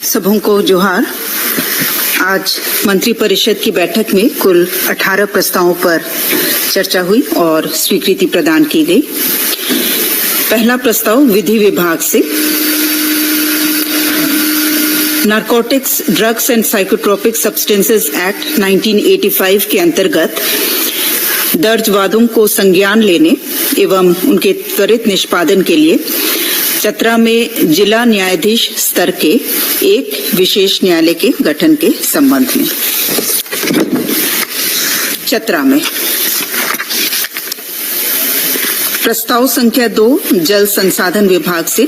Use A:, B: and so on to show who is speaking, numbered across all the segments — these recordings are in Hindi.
A: सबों को जोहार। आज मंत्रिपरिषद की बैठक में कुल 18 प्रस्तावों पर चर्चा हुई और स्वीकृति प्रदान की गई। पहला प्रस्ताव विधि विभाग से narcotics, drugs and psychotropic substances act 1985 के अंतर्गत दर्ज वादों को संज्ञान लेने एवं उनके त्वरित निष्पादन के लिए चतरा में जिला न्यायाधीश स्तर के एक विशेष न्यायालय के गठन के संबंध में चतरा में प्रस्ताव संख्या 2 जल संसाधन विभाग से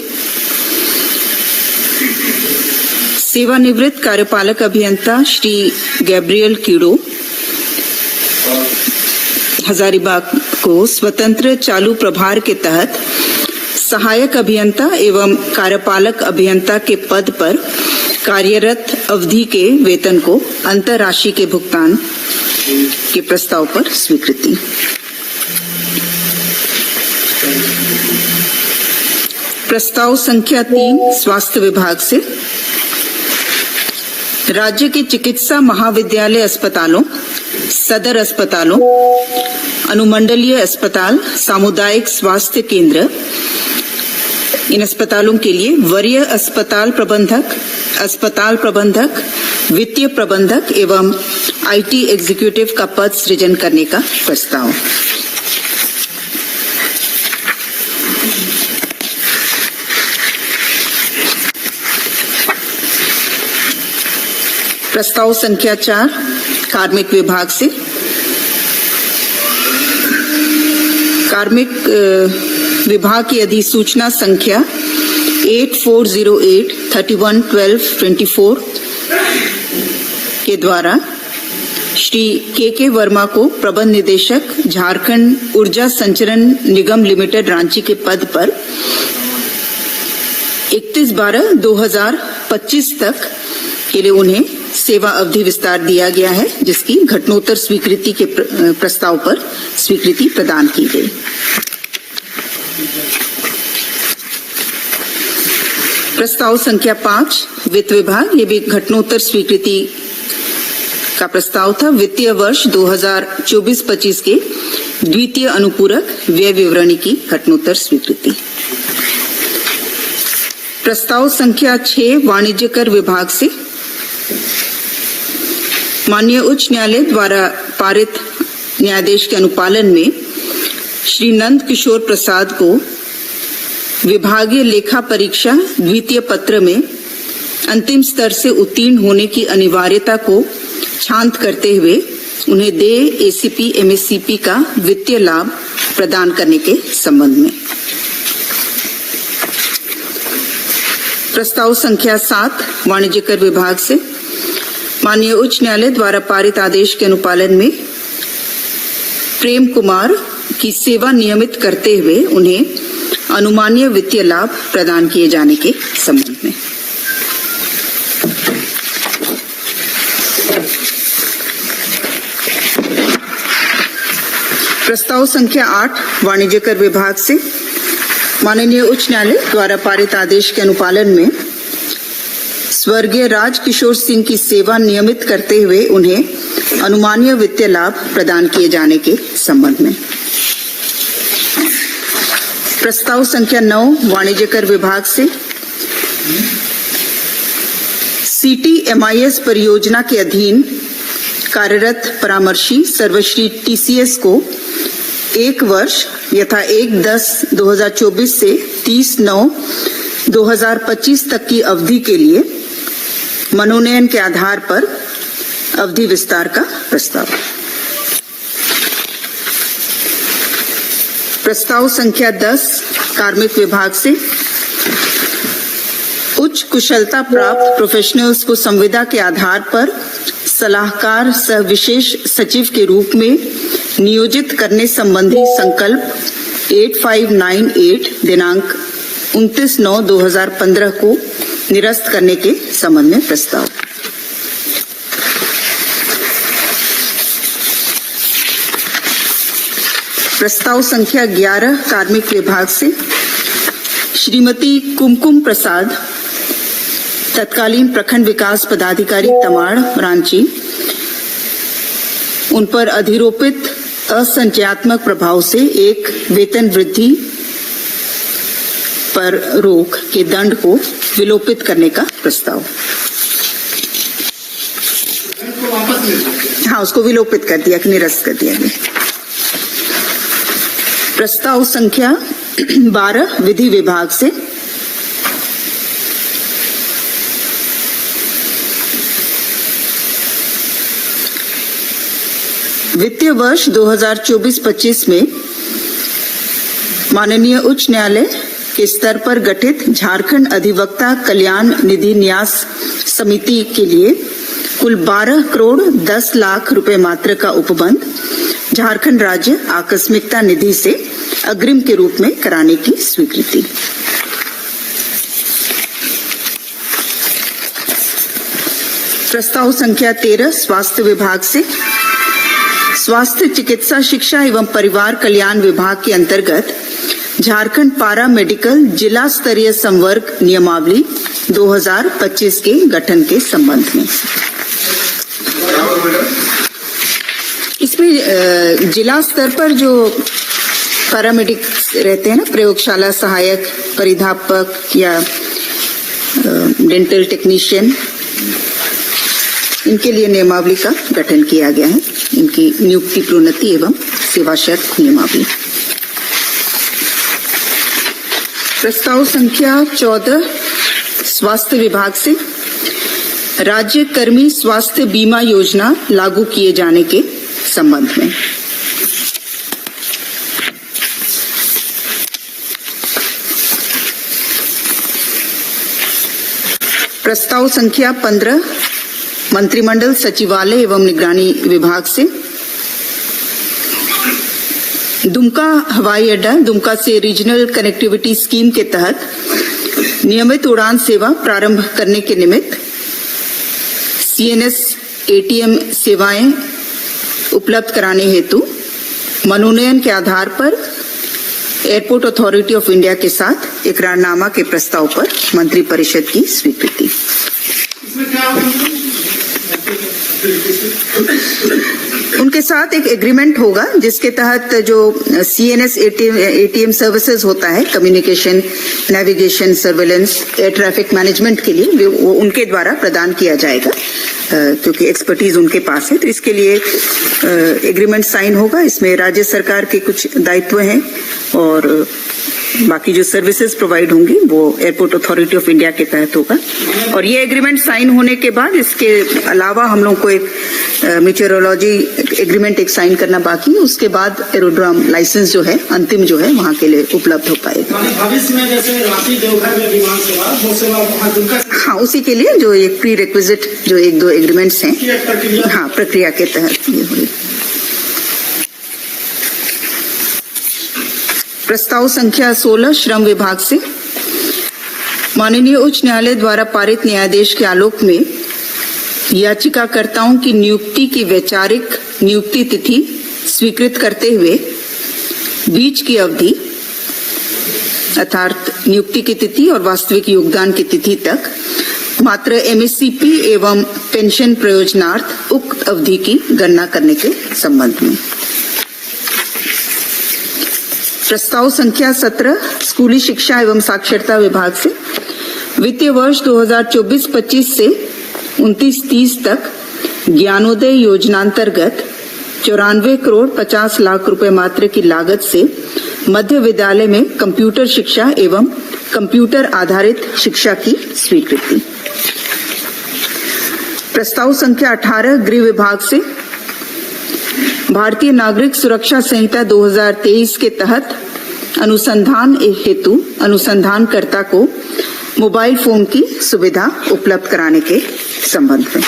A: सेवानिवृत्त कार्यपालक अभियंता श्री गैब्रियल कीड़ो हजारीबाग को स्वतंत्र चालू प्रभार के तहत सहायक अभियंता एवं कार्यपालक अभियंता के पद पर कार्यरत अवधि के वेतन को अंतरराशि के भुगतान के प्रस्ताव पर स्वीकृति। प्रस्ताव संख्या 3 स्वास्थ्य विभाग से राज्य के चिकित्सा महाविद्यालय अस्पतालों, सदर अस्पतालों, अनुमंडलीय अस्पताल, सामुदायिक स्वास्थ्य केंद्र, इन अस्पतालों के लिए वरीय अस्पताल प्रबंधक, वित्तीय प्रबंधक एवं आईटी एग्जीक्यूटिव का पद सृजन करने का प्रस्ताव। प्रस्ताव संख्या 4 कार्मिक विभाग से कार्मिक विभाग की अधिसूचना संख्या 8408-31-12-24 के द्वारा श्री के वर्मा को प्रबंध निदेशक झारखंड ऊर्जा संचरण निगम लिमिटेड रांची के पद पर 31/12/2025 तक के लिए उन्हें सेवा अवधि विस्तार दिया गया है, जिसकी घटनोत्तर स्वीकृति के प्रस्ताव पर स्वीकृति प्रदान की गई। प्रस्ताव संख्या 5 वित्त विभाग, ये भी घटनोत्तर स्वीकृति का प्रस्ताव था। वित्तीय वर्ष 2024-25 के द्वितीय अनुपूरक व्यय विवरणी की घटनोत्तर स्वीकृति। प्रस्ताव संख्या 6 वाणिज्य कर विभाग से माननीय उच्च न्यायालय द्वारा पारित न्यायादेश के अनुपालन में श्री नंद किशोर प्रसाद को विभागीय लेखा परीक्षा द्वितीय पत्र में अंतिम स्तर से उत्तीर्ण होने की अनिवार्यता को शांत करते हुए उन्हें देय एसीपी एमएससीपी का वित्तीय लाभ प्रदान करने के संबंध में। प्रस्ताव संख्या 7 वाणिज्य कर विभाग से माननीय उच्च न्यायालय द्वारा पारित आदेश के अनुपालन में प्रेम कुमार की सेवा नियमित करते हुए उन्हें अनुमानीय वित्तीय लाभ प्रदान किए जाने के संबंध में। प्रस्ताव संख्या 8 वाणिज्य कर विभाग से माननीय उच्च न्यायालय द्वारा पारित आदेश के अनुपालन में स्वर्गीय राजकिशोर सिंह की सेवा नियमित करते हुए उन्हें अनुमानीय वित्तीय लाभ प्रदान किए जाने के संबंध में। प्रस्ताव संख्या 9 वाणिज्य कर विभाग से CTMIS परियोजना के अधीन कार्यरत परामर्शी सर्वश्री TCS को 1 वर्ष यथा 1/10/2024 से 30/9/2025 तक की अवधि के लिए मनोनयन के आधार पर अवधि विस्तार का प्रस्ताव। प्रस्ताव संख्या 10 कार्मिक विभाग से उच्च कुशलता प्राप्त प्रोफेशनल्स को संविदा के आधार पर सलाहकार सह विशेष सचिव के रूप में नियोजित करने संबंधी संकल्प 8598 दिनांक 29/9/2015 को निरस्त करने के संबंध में प्रस्ताव। प्रस्ताव संख्या 11 कार्मिक विभाग से श्रीमती कुमकुम प्रसाद तत्कालीन प्रखंड विकास पदाधिकारी तमाड़ रांची, उन पर अधिरोपित असंचयात्मक प्रभाव से एक वेतन वृद्धि पर रोक के दंड को विलोपित करने का प्रस्ताव। हाँ, उसको विलोपित कर दिया, निरस्त कर दिया गया। प्रस्ताव संख्या 12 विधि विभाग से वित्तीय वर्ष 2024-25 में माननीय उच्च न्यायालय के स्तर पर गठित झारखंड अधिवक्ता कल्याण निधि न्यास समिति के लिए कुल 12 करोड़ 10 लाख रुपए मात्र का उपबंध झारखंड राज्य आकस्मिकता निधि से अग्रिम के रूप में कराने की स्वीकृति। प्रस्ताव संख्या 13 स्वास्थ्य विभाग से स्वास्थ्य चिकित्सा शिक्षा एवं परिवार कल्याण विभाग के अंतर्गत झारखंड पारा मेडिकल जिला स्तरीय संवर्ग नियमावली 2025 के गठन के संबंध में। इसमें जिला स्तर पर जो पैरामेडिक रहते हैं ना, प्रयोगशाला सहायक, परिधापक या डेंटल टेक्नीशियन, इनके लिए नियमावली का गठन किया गया है। इनकी नियुक्ति, प्रोन्नति एवं सेवा शर्त नियमावली। प्रस्ताव संख्या 14 स्वास्थ्य विभाग से राज्य कर्मी स्वास्थ्य बीमा योजना लागू किए जाने के संबंध में। प्रस्ताव संख्या 15 मंत्रिमंडल सचिवालय एवं निगरानी विभाग से दुमका हवाई अड्डा दुमका से रीजनल कनेक्टिविटी स्कीम के तहत नियमित उड़ान सेवा प्रारंभ करने के निमित्त CNS ATM सेवाएं उपलब्ध कराने हेतु मनोनयन के आधार पर एयरपोर्ट अथॉरिटी ऑफ इंडिया के साथ इकरारनामा के प्रस्ताव पर मंत्रिपरिषद की स्वीकृति। उनके साथ एक एग्रीमेंट होगा जिसके तहत जो CNS ATM सर्विसेज होता है, communication, navigation, surveillance, air traffic management के लिए वो उनके द्वारा प्रदान किया जाएगा, क्योंकि एक्सपर्टीज उनके पास है। तो इसके लिए एग्रीमेंट साइन होगा। इसमें राज्य सरकार के कुछ दायित्व हैं और बाकी जो सर्विसेज प्रोवाइड होंगी वो एयरपोर्ट अथॉरिटी ऑफ इंडिया के तहत होगा। और ये एग्रीमेंट साइन होने के बाद इसके अलावा हम लोग को एक मीटरोलॉजी एग्रीमेंट एक साइन करना बाकी है। उसके बाद एरोड्रोम लाइसेंस जो है अंतिम जो है वहाँ के लिए उपलब्ध हो पाएगा।
B: भविष्य में जैसे रांची देवघर में विमान सेवा, वो सेवा वहाँ दुमका,
A: हाँ, उसी के लिए जो एक प्री रिक्विजिट जो 1-2 एग्रीमेंट्स हैं, हाँ, प्रक्रिया के तहत ये हुई। प्रस्ताव संख्या 16 श्रम विभाग से माननीय उच्च न्यायालय द्वारा पारित न्यायादेश के आलोक में याचिकाकर्ताओं की नियुक्ति की वैचारिक नियुक्ति तिथि स्वीकृत करते हुए बीच की अवधि अर्थात नियुक्ति की तिथि और वास्तविक योगदान की तिथि तक मात्र MSCP एवं पेंशन प्रयोजनार्थ उक्त अवधि की गणना करने के संबंध में। प्रस्ताव संख्या 17 स्कूली शिक्षा एवं साक्षरता विभाग से वित्तीय वर्ष 2024-25 से 29-30 तक ज्ञानोदय योजनांतर्गत 94 करोड़ 50 लाख रुपए मात्र की लागत से मध्य विद्यालय में कंप्यूटर शिक्षा एवं कंप्यूटर आधारित शिक्षा की स्वीकृति। प्रस्ताव संख्या 18 गृह विभाग से भारतीय नागरिक सुरक्षा संहिता 2023 के तहत अनुसंधान हेतु अनुसंधानकर्ता को मोबाइल फोन की सुविधा उपलब्ध कराने के संबंध में।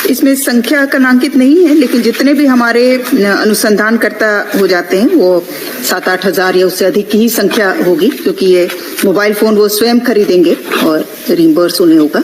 A: इसमें संख्या कनांकित नहीं है, लेकिन जितने भी हमारे अनुसंधानकर्ता हो जाते हैं वो 7-8 हजार या उससे अधिक की ही संख्या होगी, क्योंकि ये मोबाइल फोन वो स्वयं खरीदेंगे और रिम्बर्स उन्हें होगा।